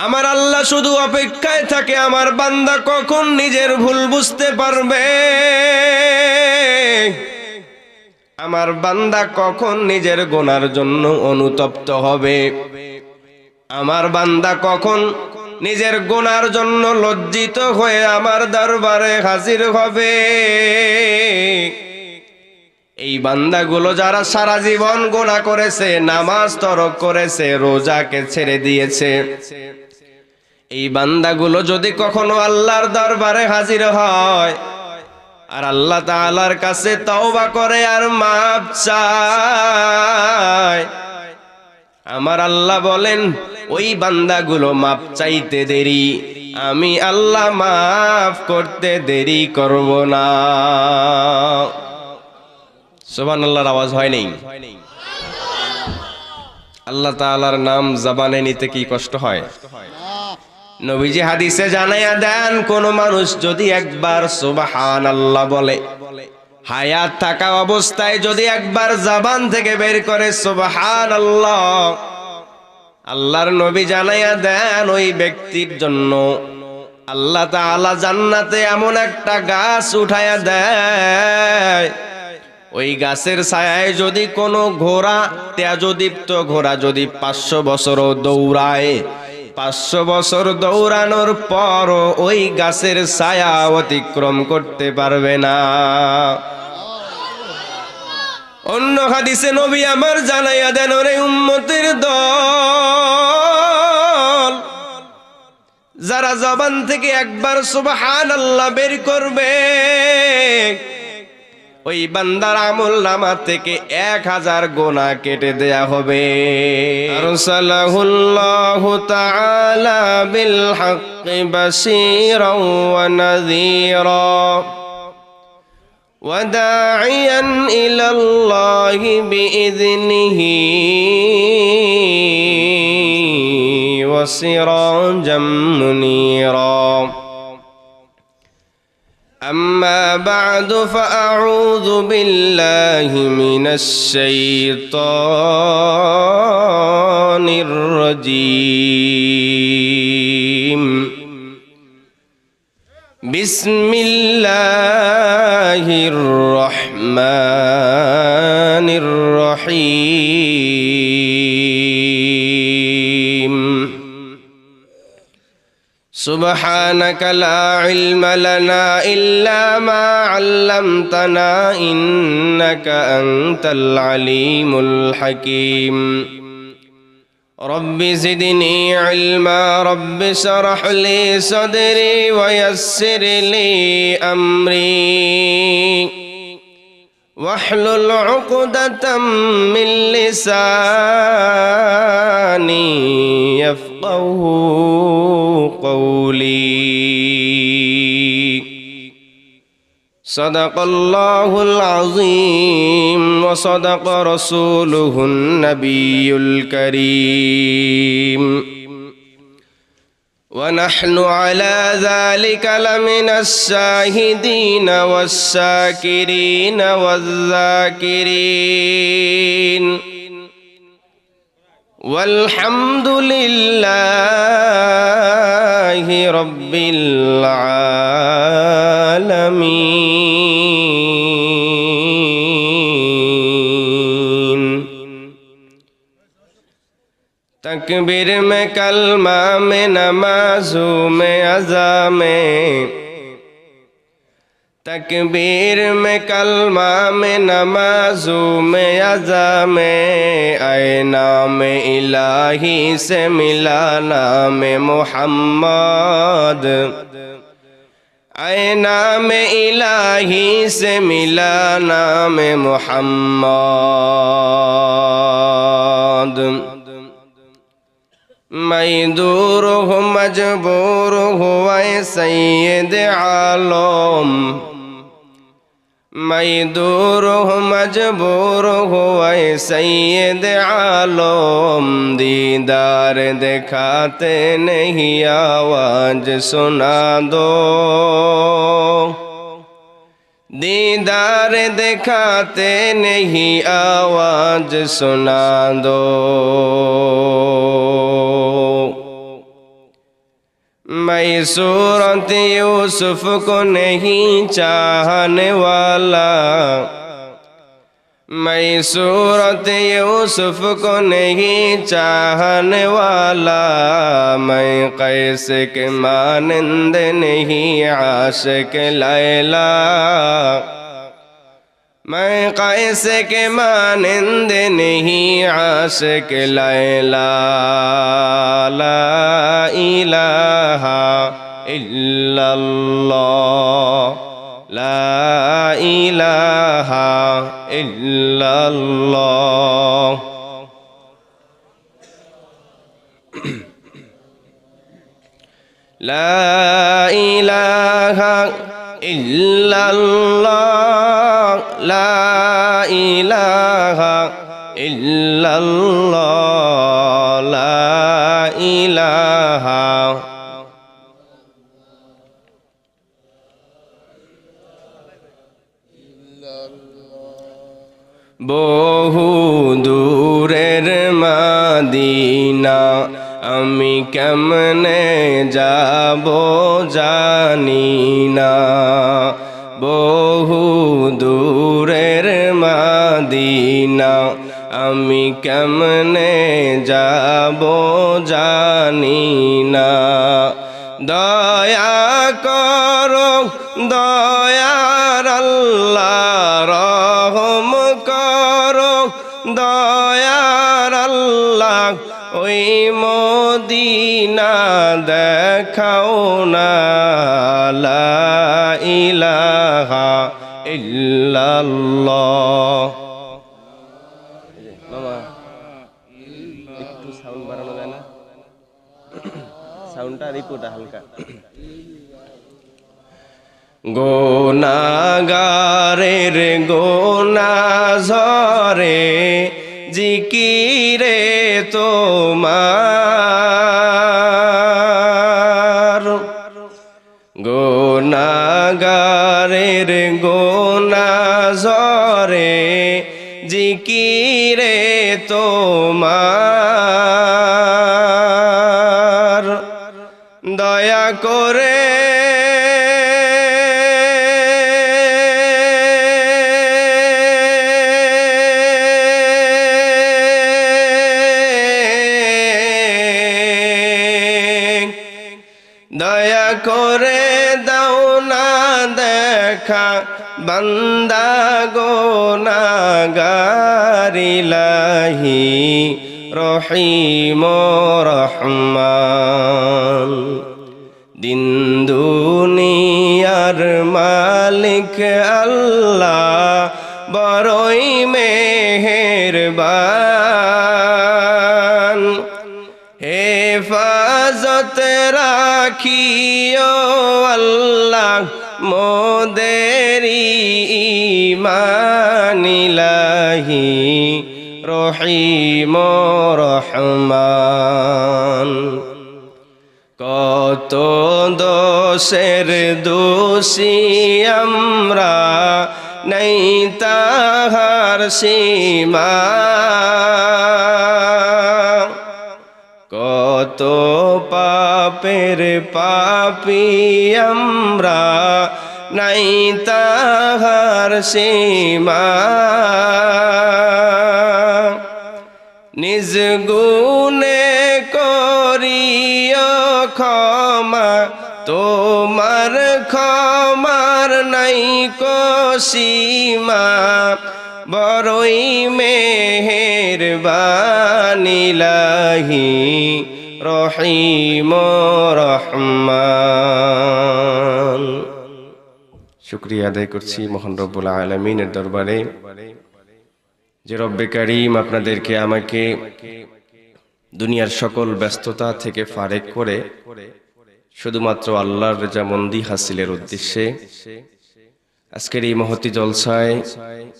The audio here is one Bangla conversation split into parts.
আমার আল্লাহ শুধু অপেক্ষায় থাকে আমার বান্দা কখন নিজের ভুল বুঝতে পারবে, আমার বান্দা কখন নিজের গুনার জন্য অনুতপ্ত হবে, আমার বান্দা কখন নিজের গুনার জন্য লজ্জিত হয়ে আমার দরবারে হাজির হবে। এই বান্দাগুলো যারা সারা জীবন গুনাহ করেছে, নামাজ তরক করেছে, রোজাকে ছেড়ে দিয়েছে, এই বান্দাগুলো যদি কখনো আল্লাহর দরবারে হাজির হয় আর আল্লাহ তাআলার কাছে তওবা করে আর মাপ চায়, আমার আল্লাহ বলেন ওই বান্দাগুলো মাপ চাইতে দেরি, আমি আল্লাহ মাফ করতে দেরি করব না। সুবহানাল্লাহর আওয়াজ হয় নাই? আল্লাহ তাআলার নাম জবানে নিতে কি কষ্ট হয়? নবীজি হাদিসে জানায়া দেন, কোন মানুষ যদি একবার সুবহানাল্লাহ বলে, হায়াত থাকা অবস্থায় যদি একবার জবান থেকে বের করে সুবহানাল্লাহ, আল্লাহর নবী জানায়া দেন ওই ব্যক্তির জন্য আল্লাহ তাআলা জান্নাতে এমন একটা গাছ উঠায়া দেয়, ওই গাছের ছায়ায় যদি কোনো ঘোড়া, তেজদীপ্ত ঘোড়া যদি 500 বছরও দৌড়ায়, 500 বছর দৌড়ানোর পর ওই গাছের ছায়া অতিক্রম করতে পারবে না। অন্য হাদিসে নবী আমার জানাইয়া দেন, ওরে উম্মতের দল, যারা জবান থেকে একবার সুবহানাল্লাহ বের করবে, ওই বান্দার আমলনামা থেকে 1000 গুনাহ কেটে দেয়া হবে। আরসালাহুল্লাহু তাআলা বিল হাক্কি বাশীরাও ওয়া নাযীরা ওয়া দাঈয়ান ইলাল্লাহি বিইযনিহি ওয়া সিরাজাম মুনীরা। أما بعد فأعوذ بالله من الشيطان الرجيم. بسم الله الرحمن الرحيم. سبحانك لا علم لنا إلا ما علمتنا إنك أنت العليم الحكيم. رب زدني علما رب اشرح لي صدري ويسر لي أمري واحلل عقدة من لساني يفقه قولي. صدق الله العظيم وصدق رسوله النبي الكريم. ونحن على ذلك لمن الشاهدين والشاكرين والذاكرين والحمد لله رب العالمين. तकबीर में कलमा में नमाज़ू में अज़ा में, तकबीर में कलमा में नमाज़ू में अज़ा में, आए नाम इलाही से मिला नाम मुहम्मद, आए नाम इलाही से मिला नाम मुहम्मद. मैं दूर हूँ मजबूर हुआ सैयद आलम, मैं दूर हूँ मजबूर हुआ सैयद आलम. दीदार दिखाते नहीं आवाज सुना दो, दीदार दिखाते नहीं आवाज सुना दो. मैं सूरत यूसुफ को नहीं चाहने वाला, मैं सूरत यूसुफ को नहीं चाहने वाला, मैं कैसे के मानंद नहीं आशिक लैला, मैं कैसे के मानंद नहीं आशिक लैला, ला इलाहा इल्लल्लाह, ला इलाहा इल्लल्लाह। ला इलाहा इल्लल्लाह, ला इलाहा इल्लल्लाह, ला इलाहा। বহু দূরের মদিনা আমি কেমনে যাব জানি না, বহু দূরের মদিনা আমি কেমনে যাব জানি না, দয়া করো দয়ার আল্লাহ, রহম করো দয়ার আল্লাহ, ওই মদিনা দেখাও না, লা ইলাহা ইল্লাল্লাহ। মামা একটু সাউন্ড বাড়ানো যায় না? সাউন্ডটা রিপোর্ট হালকা। গোনাগারের গোনা ঝরে জিকিরে তোমার, গোনাগারের গোনা ঝরে জিকিরে তোমার, দয়া করে দয়া করে দাও না দেখা বান্দা গোনাগার, ইলাহি রহিম রহমান, দিন দুনিয়ার মালিক আল্লাহ বড়ই মেহেরবান, হেফাজত রাখিও আল্লাহ মোদেরি ঈমান, ইলাহি রহিম রহমান। কত দোষের দোষী আমরা নাই তাহার সীমা, কত পাপের পাপী আমরা নাই তাহার সীমা, নিজ গুণে করিও ক্ষমা, তোমার ক্ষমার নাই কো সীমা, বড়ই মেহেরবান, ইলাহি রহিম রহমান। শুকরিয়া আদায় করছি মহান রব্বুল আলামিনের দরবারে যে রব্বে কারীম আপনাদেরকে আমাকে দুনিয়ার সকল ব্যস্ততা থেকে ফারেক করে শুধুমাত্র আল্লাহর রেজামন্দি হাসিলের উদ্দেশ্যে আজকের এই মহতি জলসায়,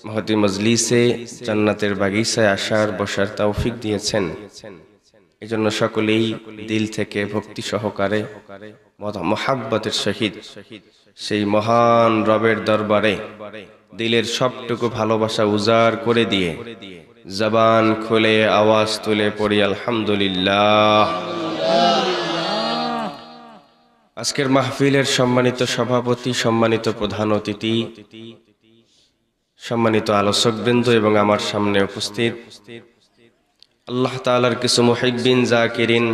মহতি মজলিসে, জান্নাতের বাগিচায় আসার বসার তৌফিক দিয়েছেন। এজন্য সকলেই দিল থেকে ভক্তি সহকারে মহাব্বতের সহিত সেই মহান রবের দরবারে দিলের সবটুকু ভালোবাসা উজাড় করে দিয়ে জবান খুলে আওয়াজ তুলে পড়ি আলহামদুলিল্লাহ। আজকের মাহফিলের সম্মানিত সভাপতি, সম্মানিত প্রধান অতিথি, সম্মানিত আলোচকবৃন্দ এবং আমার সামনে উপস্থিত আল্লাহ তাআলার কিছু মুহিব্বিন, জাকিরিন,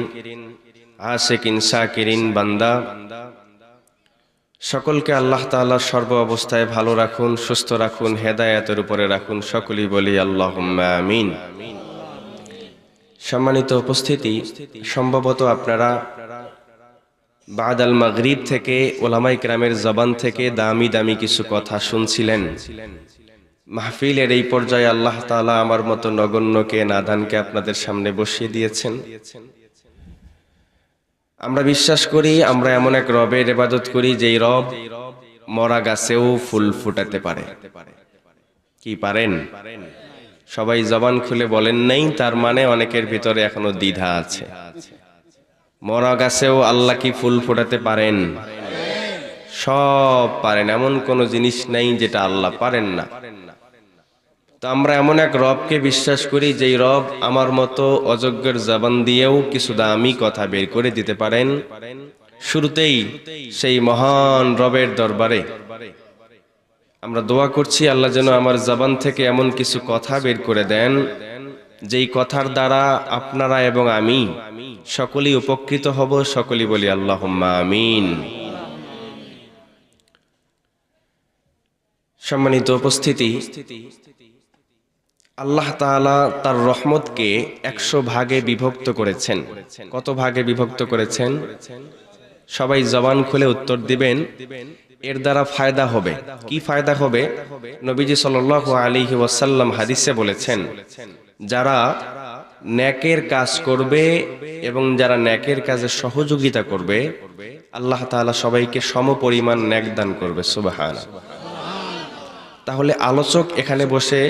আশিকিন, শাকিরিন বান্দা, সকলকে আল্লাহ তাআলা সর্ব অবস্থায় ভালো রাখুন, সুস্থ রাখুন, হেদায়েতের উপরে রাখুন। সকলেই বলি আল্লাহুম্মা আমিন। সম্মানিত উপস্থিতি, সম্ভবত আপনারা বাদাল মাগরিব থেকে ওলামায়ে কেরামের জবান থেকে দামি দামি কিছু কথা শুনছিলেন। মাহফিলের এই পর্যায়ে আল্লাহ তাআলা আমার মতো নগণ্যকে, নাদানকে আপনাদের সামনে বসিয়ে দিয়েছেন। আমরা বিশ্বাস করি, আমরা এমন এক রবের ইবাদত করি যেই রব মরা গাছেও ফুল ফুটাতে পারে। কি পারেন? সবাই জবান খুলে বলেন নাই, তার মানে অনেকের ভিতরে এখনো দ্বিধা আছে। মরা গাছেও আল্লাহ কি ফুল ফোটাতে পারেন? সব পারেন, এমন কোন জিনিস নাই যেটা আল্লাহ পারেন না। তো আমরা এমন এক রবকে বিশ্বাস করি যেই রব আমার মতো অযোগ্যের জবান দিয়েও কিছু দামি কথা বের করে দিতে পারেন। শুরুতেই সেই মহান রবের দরবারে আমরা দোয়া করছি, আল্লাহ যেন আমার জবান থেকে এমন কিছু কথা বের করে দেন যেই কথার দ্বারা আপনারা এবং আমি সকলেই উপকৃত হব। সকলেই বলি আল্লাহুম্মা আমিন। সম্মানিত উপস্থিতি, আল্লাহ তাআলা তার রহমতকে 100 ভাগে বিভক্ত করেছেন। কত ভাগে বিভক্ত করেছেন? সবাই জবান খুলে উত্তর দিবেন। এর দ্বারা ফায়দা হবে। কি ফায়দা হবে? নবীজি সাল্লাল্লাহু আলাইহি ওয়াসাল্লাম হাদিসে বলেছেন, যারা নেকের কাজ করবে এবং যারা নেকের কাজে সহযোগিতা করবে, আল্লাহ তাআলা সবাইকে সমপরিমাণ নেক দান করবে। সুবহানাল্লাহ। তাহলে আলোচক এখানে বসে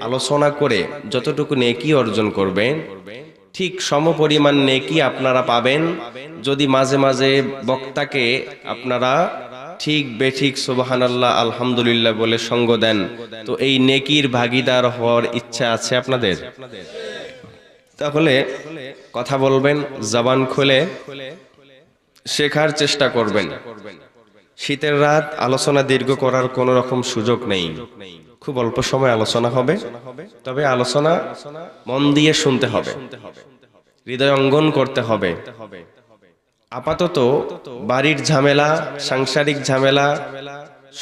আলোচনা করে যতটুকু নেকি অর্জন করবেন, ঠিক সমপরিমাণ নেকি আপনারা পাবেন যদি মাঝে মাঝে বক্তাকে আপনারা ঠিক বেঠিক সুবহানাল্লাহ, আলহামদুলিল্লাহ বলে সঙ্গ দেন। তো এই নেকির ভাগীদার হওয়ার ইচ্ছা আছে আপনাদের? তাহলে কথা বলবেন, জবান খুলে শেখার চেষ্টা করবেন। শীতের রাত, আলোচনা দীর্ঘ করার কোন রকম সুযোগ নেই। খুব অল্প সময় আলোচনা হবে, তবে আলোচনা মন দিয়ে শুনতে হবে, হৃদয় অঙ্গন করতে হবে। আপাতত বাড়ির ঝামেলা, সাংসারিক ঝামেলা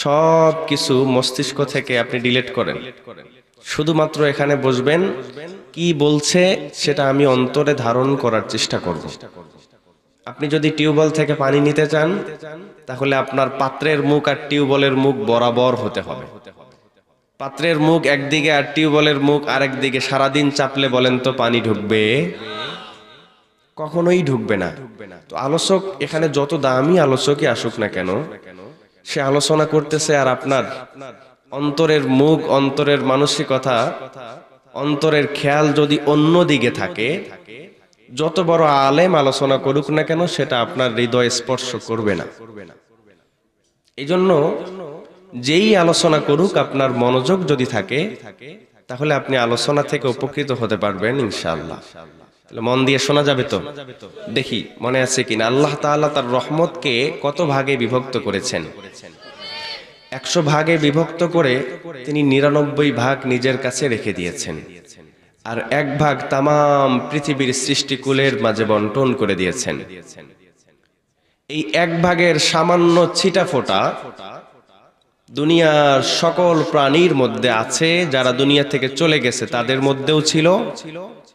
সব কিছু মস্তিষ্ক থেকে আপনি ডিলিট করেন। শুধুমাত্র এখানে বসবেন, কি বলছে সেটা আমি অন্তরে ধারণ করার চেষ্টা করব। আপনি যদি টিউবওয়েল থেকে পানি নিতে চান, তাহলে আপনার পাত্রের মুখ আর টিউবওয়েলের মুখ বরাবর হতে হবে। পাত্রের মুখ একদিকে আর টিউবওয়েলের মুখ আরেক দিকে সারাদিন চাপলে বলেন তো পানি ঢুকবে? কখনোই ঢুকবে না। তো আলোচক এখানে যত দামি আলোচকই আসুক না কেন, সে আলোচনা করতেছে আর আপনার অন্তরের মুখ, অন্তরের মানসিকতা, অন্তরের খেয়াল যদি অন্য দিকে থাকে, যত বড় আলেম আলোচনা করুক না কেন সেটা আপনার হৃদয় স্পর্শ করবে না। এই জন্য যেই আলোচনা করুক, আপনার মনোযোগ যদি থাকে তাহলে আপনি আলোচনা থেকে উপকৃত হতে পারবেন ইনশাআল্লাহ। তাহলে মন দিয়ে শোনা যাবে তো? দেখি মনে আছে কিনা। আল্লাহ তাআলা তার রহমতকে কত ভাগে বিভক্ত করেছেন? 100 ভাগে বিভক্ত করে তিনি 99 ভাগ নিজের কাছে রেখে দিয়েছেন, আর 1 ভাগ তামাম পৃথিবীর সৃষ্টিকুলের মাঝে বন্টন করে দিয়েছেন। এই 1 ভাগের সামান্য ছিটা ফোঁটা দুনিয়ার সকল প্রাণীর মধ্যে আছে। যারা দুনিয়া থেকে চলে গেছে তাদের মধ্যেও ছিল,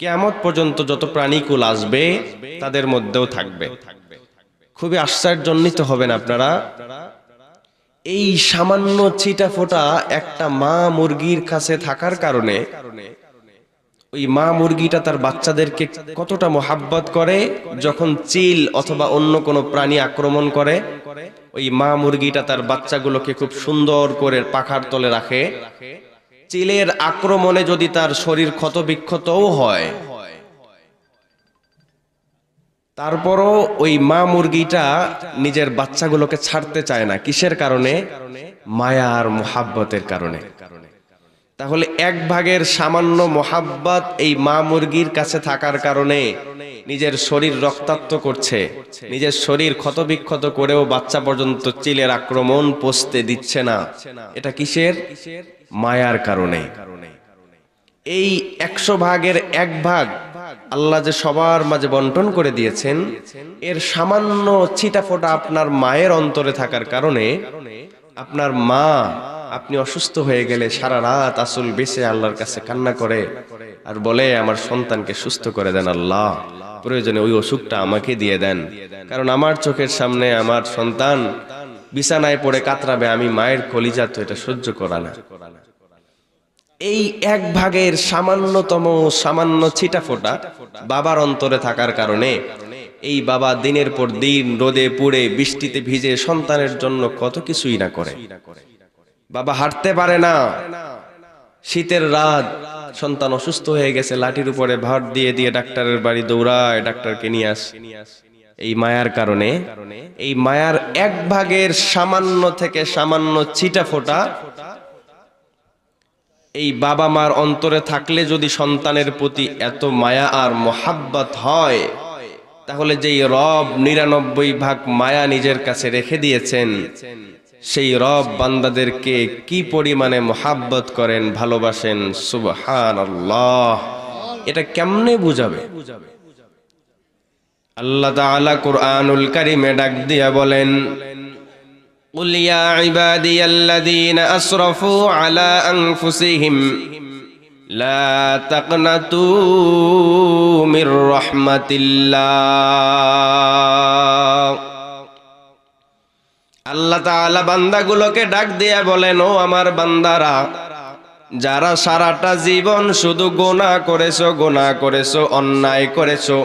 কিয়ামত পর্যন্ত যত প্রাণীকুল আসবে তাদের মধ্যেও থাকবে। খুবই আশ্চর্যান্বিত হবেন আপনারা। এই সামান্য ছিটা ফোঁটা একটা মা মুরগির কাছে থাকার কারণে ওই মা মুরগিটা তার বাচ্চাদেরকে কতটা মোহাব্বত করে। যখন চিল অথবা অন্য কোনো প্রাণী আক্রমণ করে, ওই মা মুরগিটা তার বাচ্চাগুলোকে খুব সুন্দর করে পাখার তলে রাখে। চিলের আক্রমণে যদি তার শরীর ক্ষত বিক্ষতও হয়, তারপরও ওই মা মুরগিটা নিজের বাচ্চাগুলোকে ছাড়তে চায় না। কিসের কারণে? মায়ার মোহাব্বতের কারণে। তাহলে 1/8 সামান্য মোহাব্বত এই মা মুরগির কাছে থাকার কারণে নিজের শরীর রক্তাক্ত করছে, নিজের শরীর ক্ষতবিক্ষত করেও বাচ্চা পর্যন্ত চিলের আক্রমণ পৌঁছতে দিচ্ছে না। এটা কিসের? মায়ার কারণে। এই 100 ভাগের 1 ভাগ আল্লাহ যে সবার মাঝে বন্টন করে দিয়েছেন, এর সামান্য ছিটাফোঁটা আপনার মায়ের অন্তরে থাকার কারণে আপনার মা, আপনি অসুস্থ হয়ে গেলে সারা রাত আসল বেঁচে আল্লাহর কাছে কান্না করে আর বলে, আমার সন্তানকে সুস্থ করে দেন আল্লাহ, প্রয়োজনে ওই অসুখটা আমাকে দিয়ে দেন, কারণ আমার চোখের সামনে আমার সন্তান বিছানায় পড়ে কাতরাবে, আমি মায়ের কলিজা তো এটা সহ্য করা না। এই 1/8 সামান্য ছিটাফোঁটা বাবার অন্তরে থাকার কারণে এই বাবা দিনের পর দিন রোদে পুড়ে বৃষ্টিতে ভিজে সন্তানের জন্য কত কিছুই না করে। বাবা হাঁটতে পারে না, শীতের রাত সন্তান অসুস্থ হয়ে গেছে, লাঠির উপরে ভার দিয়ে দিয়ে ডাক্তারের বাড়ি দৌড়ায়, ডাক্তারকে নিয়ে আস। এই মায়ার কারণে, এই মায়ার 1/8 সামান্য থেকে সামান্য ছিটাফোঁটা এই বাবা মার অন্তরে থাকলে যদি সন্তানের প্রতি এত মায়া আর মোহাব্বত হয়, তাহলে যেই রব 99 ভাগ মায়া নিজের কাছে রেখে দিয়েছেন, সেই রব বান্দাদেরকে কি পরিমাণে মোহাব্বত করেন, ভালোবাসেন, সুবহানাল্লাহ। এটা কেমনে বুঝাবে? আল্লাহ তাআলা কুরআনুল কারীমে ডাক দিয়া বলেন, قل يا عبادي الذين أسرفوا على أنفسهم لا تقنطوا من رحمة الله। আল্লাহ তাআলা বান্দাগুলোকে ডাক দিয়া বলেন, ও আমার বান্দারা, যারা সারাটা জীবন শুধু গুনাহ করেছো, অন্যায় করেছো,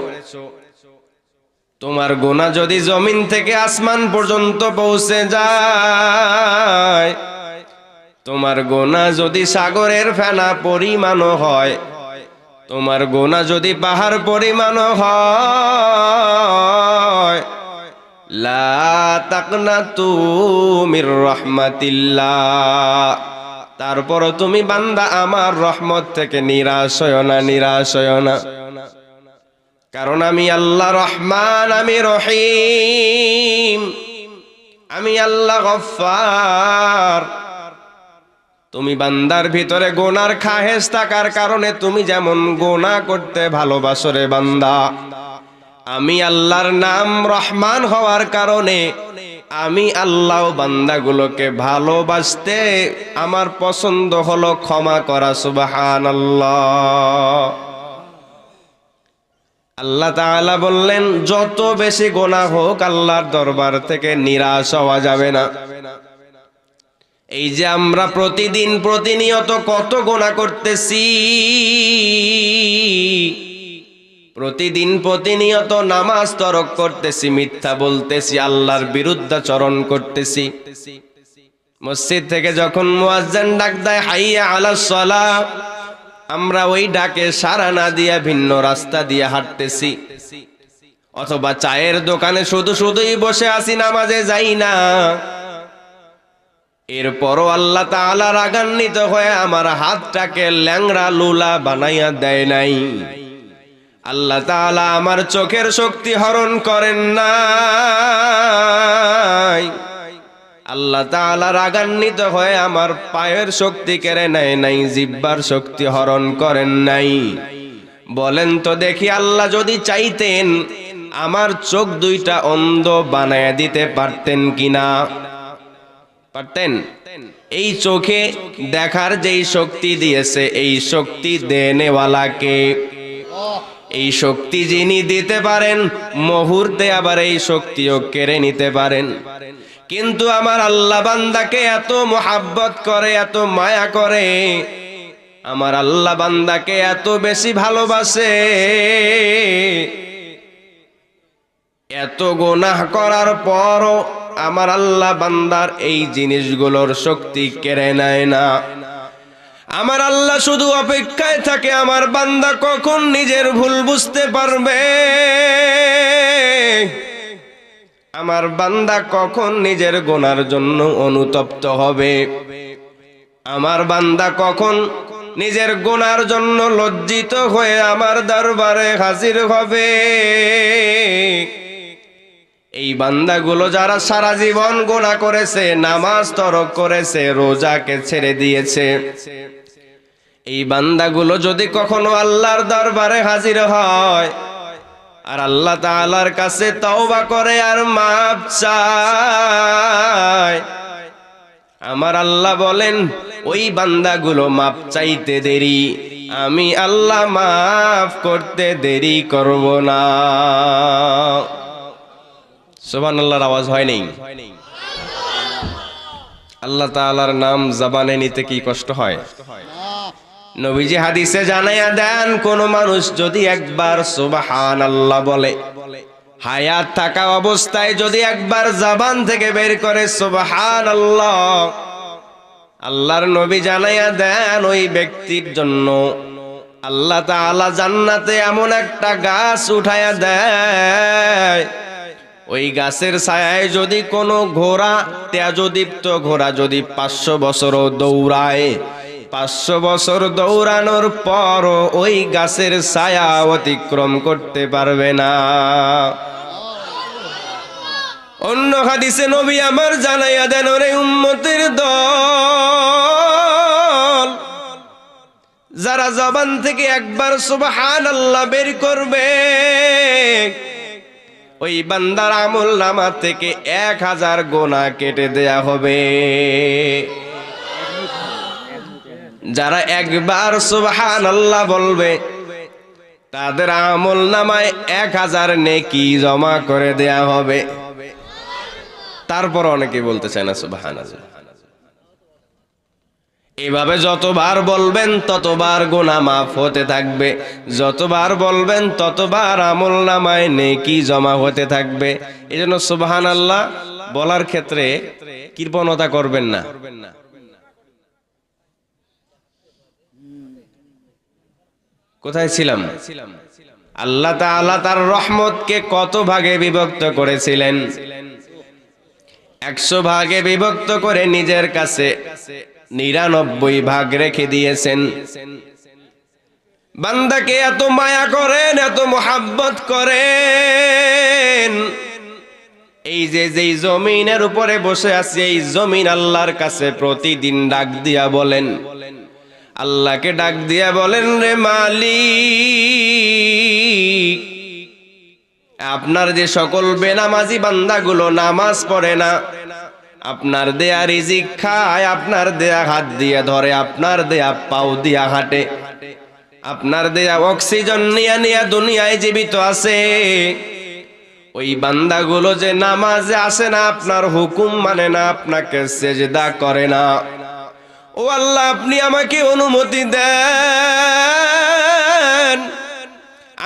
তোমার গুনাহ যদি জমিন থেকে আসমান পর্যন্ত পৌঁছে যায়, তোমার গুনাহ যদি সাগরের ফেনা পরিমাণও হয়, তোমার গুনাহ যদি পাহাড় পরিমাণও হয়, লা তাকনাতু মির রাহমাতিল্লাহ, তারপরও তুমি বান্দা আমার রহমত থেকে নিরাশ হয়ো না। কারণ আমি আল্লাহ রহমান, আমি রহিম, আমি আল্লাহ গফফার। তুমি বান্দার ভিতরে গুনার খাহেস থাকার কারণে তুমি যেমন গুনাহ করতে ভালোবাসো রে বান্দা, আমি আল্লাহর নাম রহমান হওয়ার কারণে আমি আল্লাহ বান্দাগুলোকে ভালোবাসতে আমার পছন্দ হলো ক্ষমা করা। সুবহানাল্লাহ। আল্লাহ তাআলা বললেন, যত বেশি গুনাহ হোক আল্লাহর দরবার থেকে নিরাশ হওয়া যাবে না। এই যে আমরা প্রতিনিয়ত কত গুনাহ করতেছি, প্রতিনিয়ত নামাজ তরক করতেছি, মিথ্যা বলতেছি, আল্লাহর বিরুদ্ধাচরণ করতেছি। মসজিদ থেকে যখন মুয়াজ্জিন ডাক দেয় হাইয়া আলাস সালাহ, আমরা ওই ডাকে সাড়া না দিয়া ভিন্ন রাস্তা দিয়ে হাঁটতেছি, অথবা চায়ের দোকানে শুধুই বসে আছি, নামাজে যাই না। এরপরও আল্লাহ তাআলা রাগান্বিত হয়ে আমার হাতটাকে ল্যাংড়া লুলা বানাইয়া দেয় নাই। আল্লাহ তাআলা আমার চোখের শক্তি হরণ করেন নাই। আল্লাহ তাআলা রাগান্বিত হয়ে আমার পায়ের শক্তি কেড়ে নেয় নাই, জিহ্বার শক্তি হরণ করেন নাই। বলেন তো দেখি, আল্লাহ যদি চাইতেন আমার চোখ দুইটা অন্ধ বানায় দিতে পারতেন কিনা? পারতেন? এই চোখে দেখার যেই শক্তি দিয়েছে, এই শক্তি দেনেওয়ালাকে, এই শক্তি যিনি দিতে পারেন, মুহূর্তে আবার এই শক্তিও কেড়ে নিতে পারেন। কিন্তু আমার আল্লাহ বান্দাকে এত মোহাব্বত করে, এত মায়া করে, আমার আল্লাহ বান্দাকে এত বেশি ভালোবাসে, এত গুনাহ করার পরও আমার আল্লাহ বান্দার এই জিনিসগুলোর শক্তি কেড়ে নেয় না। আমার আল্লাহ শুধু অপেক্ষায় থাকে আমার বান্দা কখন নিজের ভুল বুঝতে পারবে, আমার বান্দা কখন নিজের গুনার জন্য অনুতপ্ত হবে। আমার বান্দা কখন নিজের গুনার জন্য লজ্জিত হয়ে আমার দরবারে হাজির হবে? এই বান্দাগুলো যারা সারা জীবন গুনাহ করেছে, নামাজ তরক করেছে, রোজাকে ছেড়ে দিয়েছে, এই বান্দাগুলো যদি কখনো আল্লাহর দরবারে হাজির হয় আর আল্লাহ তাআলার কাছে তওবা করে আর মাপ চায়, আমার আল্লাহ বলেন ওই বান্দাগুলো মাপ চাইতে দেরি, আমি আল্লাহ মাফ করতে দেরি করব না। সুবহানাল্লাহর আওয়াজ হয় নাই? আল্লাহ তাআলার নাম জবানে নিতে কি কষ্ট হয়? নবীজি হাদিসে জানাইয়া দেন, কোন মানুষ যদি একবার সুবহানাল্লাহ বলে, হায়াত থাকা অবস্থায় যদি একবার জবান থেকে বের করে সুবহানাল্লাহ, আল্লাহর নবী জানাইয়া দেন ওই ব্যক্তির জন্য আল্লাহ তাআলা জান্নাতে এমন একটা গাছ উঠাইয়া দেয়, ওই গাছের ছায়ায় যদি কোনো ঘোড়া, তেজদীপ্ত ঘোড়া যদি 500 বছরও দৌড়ায়, 500 বছর দৌড়ানোর পর ওই গাছের ছায়া অতিক্রম করতে পারবে না। অন্য হাদিসে নবী আমার জানাইয়া দেন, ওরে উম্মতের দল, যারা জবান থেকে একবার সুবহানাল্লাহ বের করবে, ওই বান্দার আমল নামা থেকে 1000 গুনাহ কেটে দেয়া হবে। যারা একবার সুবহানাল্লাহ বলবে তাদের আমল নামায় 1000 নেকি জমা করে দেয়া হবে। তারপর অনেকে বলতে চায় না সুবহানাল্লাহ। এভাবে যতবার বলবেন ততবার গুনাহ মাফ হতে থাকবে, যতবার বলবেন ততবার আমল নামায় নেকি জমা হতে থাকবে। এজন্য সুবহানাল্লাহ বলার ক্ষেত্রে কৃপণতা করবেন না। কোথায় ছিলাম? আল্লাহ তাআলা তার রহমতকে কত ভাগে বিভক্ত করেছিলেন? 100 ভাগে বিভক্ত করে নিজের কাছে 99 ভাগ রেখে দিয়েছেন। বান্দাকে এত মায়া করেন, এত মোহাব্বত করেন, এই যে যেই জমিনের উপরে বসে আছে এই জমিন আল্লাহর কাছে প্রতিদিন ডাক দিয়া বলেন, আল্লাহকে ডাক দিয়া বলেন, রে মালিক, আপনার যে সকল বেনামাজি বান্দাগুলো নামাজ পড়ে না, আপনার দেয়া রিজিক খায়, আপনার দেয়া হাত দিয়ে ধরে, আপনার দেয়া পাও দিয়া হাঁটে, আপনার দেয়া অক্সিজেন নিয়ে নিয়ে দুনিয়ায় জীবিত আছে, ওই বান্দাগুলো যে নামাজে আসে না, আপনার হুকুম মানে না, আপনাকে সেজদা করে না, ও আল্লাহ আপনি আমাকে অনুমতি দেন,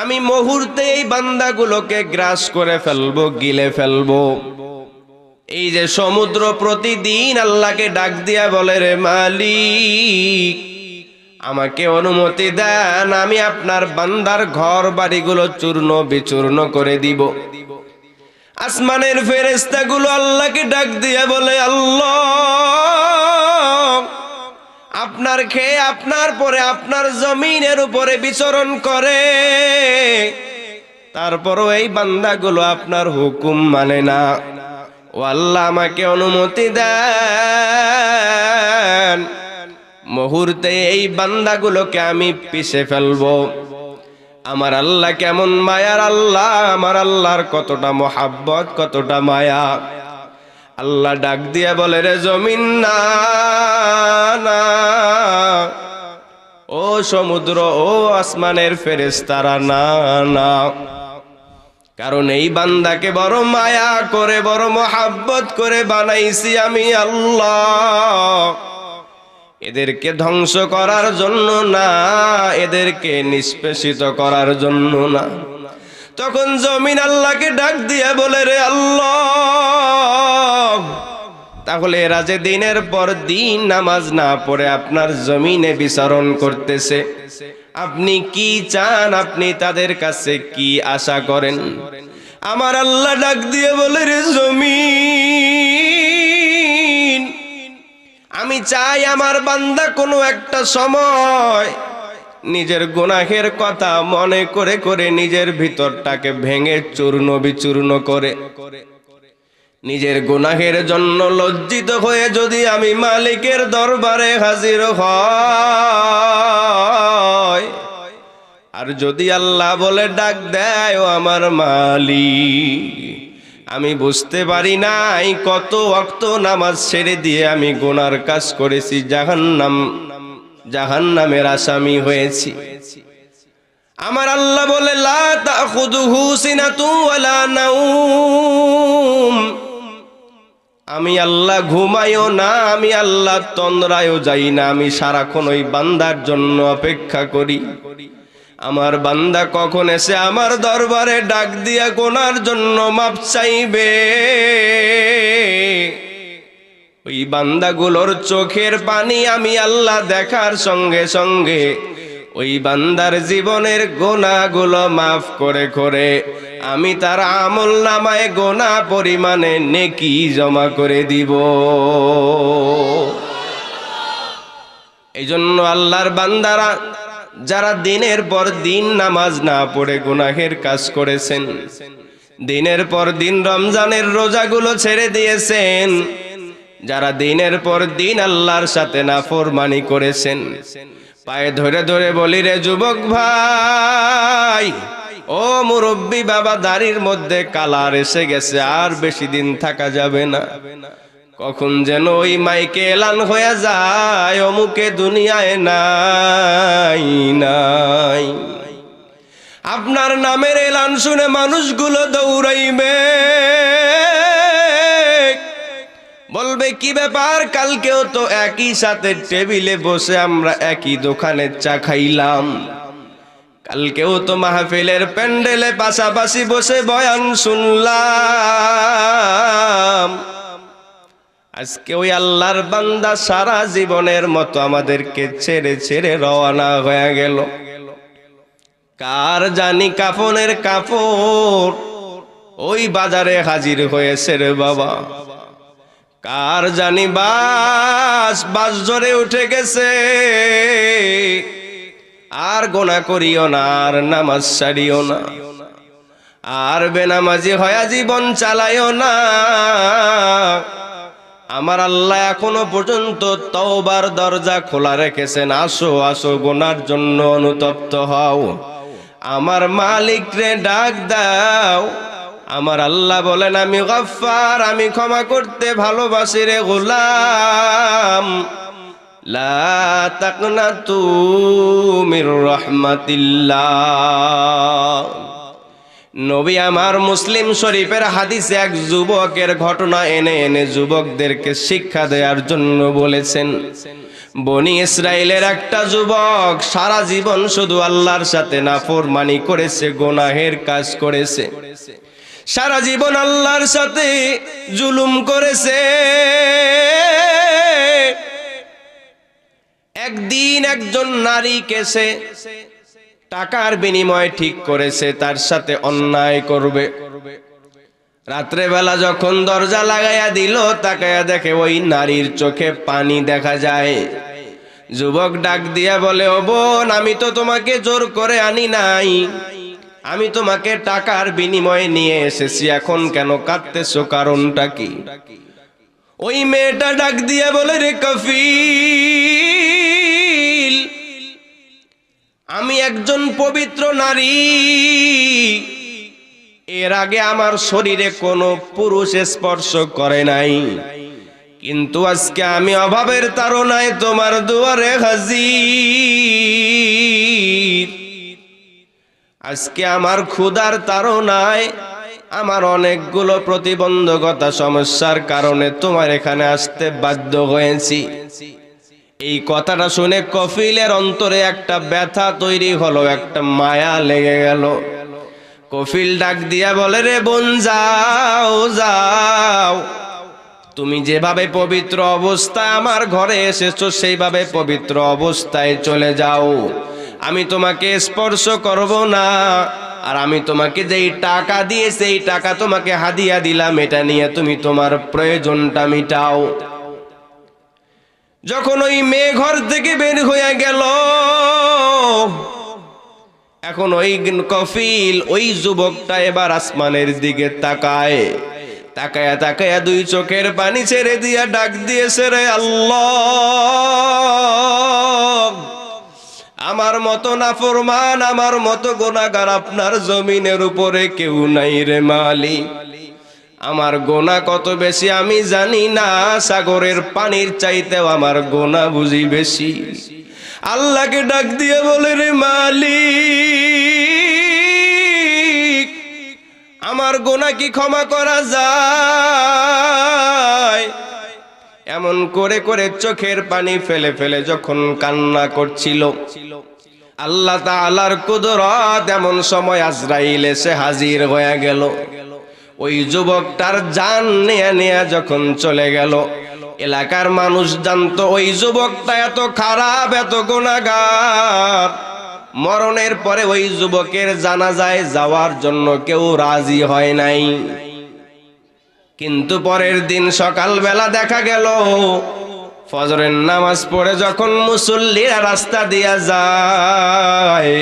আমি মুহূর্তে এই বান্দাগুলোকে গ্রাস করে ফেলবো, গিলে ফেলবো। এই যে সমুদ্র প্রতিদিন আল্লাহকে ডাক দিয়া বলে, রে মালিক আমাকে অনুমতি দেন, আমি আপনার বান্দার ঘর বাড়িগুলো চূর্ণ বিচূর্ণ করে দিব। আসমানের ফেরেশতাগুলো আল্লাহকে ডাক দিয়া বলে, আল্লাহ আপনার খেয়ে আপনার পরে আপনার জমিনের উপরে বিচরণ করে, তারপরও এই বান্দাগুলো আপনার হুকুম মানে না, ও আল্লাহ আমাকে অনুমতি দেন, মুহূর্তে এই বান্দাগুলোকে আমি পিষে ফেলবো। আমার আল্লাহ কেমন মায়ার আল্লাহ, আমার আল্লাহর কতটা মোহাব্বত, কতটা মায়া। আল্লাহ ডাক দিয়া বলে, রে জমিন না না, ও সমুদ্র, ও আসমানের ফেরেশতারা না না, কারণ এই বান্দাকে বড় মায়া করে, বড় মোহাব্বত করে বানাইছি আমি আল্লাহ, এদেরকে ধ্বংস করার জন্য না, এদেরকে নিষ্পেষিত করার জন্য না। তখন জমিন আল্লাহকে ডাক দিয়ে বলে, রে আল্লাহ, তাহলে এরা যে দিনের পর দিন নামাজ না পড়ে আপনার জমিনে বিচরণ করতেছে, আপনি কি চান, আপনি তাদের কাছে কি আশা করেন? আমার আল্লাহ ডাক দিয়ে বলে, রে জমিন, আমি চাই আমার বান্দা কোনো একটা সময় নিজের গুনাহের কথা মনে করে করে নিজের ভিতরটাকে ভেঙে চূর্ণ বিচূর্ণ করে নিজের গুনাহের জন্য লজ্জিত হয়ে যদি আমি মালিকের দরবারে হাজির হয়, আর যদি আল্লাহ বলে ডাক দেয় ও আমার মালিক, আমি বুঝতে পারি নাই কত ওয়াক্ত নামাজ ছেড়ে দিয়ে আমি গুনার কাজ করেছি, জাহান্নামের আসামি হয়েছি। আমার আল্লাহ বলে লা তাখুযুহু সিনাতু ওয়ালা নাউম, আমি আল্লাহ ঘুমাইও না, আমি আল্লাহ তন্দ্রায়ও যাই না, আমি সারাক্ষণ ওই বান্দার জন্য অপেক্ষা করি। আমার বান্দা কখন এসে আমার দরবারে ডাক দিয়া গুনার জন্য মাপ চাইবে, ওই বান্দাগুলোর চোখের পানি আমি আল্লাহ দেখার সঙ্গে সঙ্গে ওই বান্দার জীবনের গুনাহগুলো মাফ করে করে আমি তার আমল নামায় গুনাহ পরিমাণে নেকি জমা করে দিব। এই জন্য আল্লাহর বান্দারা যারা দিনের পর দিন নামাজ না পড়ে গুনাহের কাজ করেছেন, দিনের পর দিন রমজানের রোজাগুলো ছেড়ে দিয়েছেন, যারা দিনের পর দিন আল্লাহর সাথে নাফরমানি করেছেন, পায়ে ধরে ধরে বলি রে যুবক ভাই, ও মুরব্বী বাবা, দাড়ির মধ্যে কালার এসে গেছে, আর বেশি দিন থাকা যাবে না। কখন যেন ওই মাইকে এলান হয়ে যায় অমুকে দুনিয়ায় নাই নাই। আপনার নামের এলান শুনে মানুষগুলো দৌড়াইবে, বলবে কি ব্যাপার, কালকেও তো একই সাথে টেবিলে বসে আমরা একই দোকানে চা খাইলাম, কালকেও তো মাহফিলের প্যান্ডেলে পাশাপাশি বসে বয়ান শুনলাম। আজকে ওই আল্লাহর বান্দা সারা জীবনের মতো আমাদেরকে ছেড়ে ছেড়ে রওনা হয়ে গেল। কার জানি কাফনের কাপড় ওই বাজারে হাজির হয়েছে রে বাবা, কার জানি বাস জোরে উঠে গেছে। আর গোনা করিও না, আর নামাজ ছাড়িও না, আর বেনামাজি হয়ে জীবন চালাইও না। আমার আল্লাহ এখনো পর্যন্ত তওবার দরজা খোলা রেখেছেন। আসো আসো, গুনার জন্য অনুতপ্ত হও, আমার মালিক রে ডাক দাও। আমার আল্লাহ বলেন আমি গফফার, আমি ক্ষমা করতে ভালোবাসি রে গোলাম। লা তাকনাতু মির রাহমাতিল্লাহ। নবী আমার মুসলিম শরীফের হাদিসে এক যুবকের ঘটনা এনে এনে যুবকদেরকে শিক্ষা দেওয়ার জন্য বলেছেন। বনি ইসরাইলের একটা যুবক সারা জীবন শুধু আল্লাহর সাথে নাফরমানি করেছে, গুনাহের কাজ করেছে, সারা জীবন আল্লাহর সাথে জুলুম করেছে। একদিন একজন নারীকে সে টাকার বিনিময়ে ঠিক করেছে তার সাথে অন্যায় করবে। রাত্রে বেলা যখন দরজা লাগাইয়া দিল, তাকায়া দেখে ওই নারীর চোখে পানি দেখা যায়। যুবক ডাক দিয়া বলে, ও বোন, আমি তো তোমাকে জোর করে আনি নাই, আমি তোমাকে টাকার বিনিময়ে নিয়ে এসেছি, এখন কেন কাঁদতেছো, কারণটা কি? ওই মেয়েটা ডাক দিয়া বলে, রে কফিল, আমি একজন পবিত্র নারী, এর আগে আমার শরীরে কোনো পুরুষ স্পর্শ করে নাই, কিন্তু আজকে আমি অভাবের তাড়নায় তোমার দুয়ারে হাজির। আজকে আমার ক্ষুধার তাড়নায়, আমার অনেকগুলো প্রতিবন্ধকতা সমস্যার কারণে তোমার এখানে আসতে বাধ্য হয়েছি। এই কথাটা শুনে কফিলের অন্তরে একটা ব্যথা তৈরি হলো, একটা মায়া লেগে গেল। কফিল ডাক দিয়া বলে, রে বোন, যাও যাও, তুমি যেভাবে পবিত্র অবস্থায় আমার ঘরে এসেছো সেইভাবে পবিত্র অবস্থায় চলে যাও, আমি তোমাকে স্পর্শ করব না। আর আমি তোমাকে যেই টাকা দিয়ে সেই টাকা তোমাকে হাদিয়া দিলাম, এটা নিয়ে তুমি তোমার প্রয়োজনটা মিটাও। যখন ওই মেয়ে ঘর থেকে বের হয়ে গেল, এখন ওই কফিল ওই যুবকটা এবার আসমানের দিকে তাকায়, তাকায়া তাকায়া দুই চোখের পানি ছেড়ে দিয়া ডাক দিয়েছে, রে আল্লাহ, আমার মতো নাফরমান, আমার মতো গুনাহগার আপনার জমিনের উপরে কেউ নাই রে মালিক। আমার গুনাহ কত বেশি আমি জানি না, সাগরের পানির চাইতেও আমার গুনাহ বুঝি বেশি। আল্লাহকে ডাক দিয়ে বলে, রে মালিক, আমার গুনাহ কি ক্ষমা করা যায়? এমন করে করে চোখের পানি ফেলে ফেলে যখন কান্না করছিল, আল্লাহ তাআলার কুদরত, এমন সময় আজরাইল এসে হাজির হয়ে গেল। ওই যুবকটার জান নিয়ে নিয়ে যখন চলে গেল, এলাকার মানুষ জানতো ওই যুবকটা এত খারাপ, এত গুনাহগার, মরণের পরে ওই যুবকের জানাজায় যাওয়ার জন্য কেউ রাজি হয় নাই। কিন্তু পরের দিন সকালবেলা দেখা গেল, ফজরের নামাজ পড়ে যখন মুসল্লিরা রাস্তা দিয়া যায়,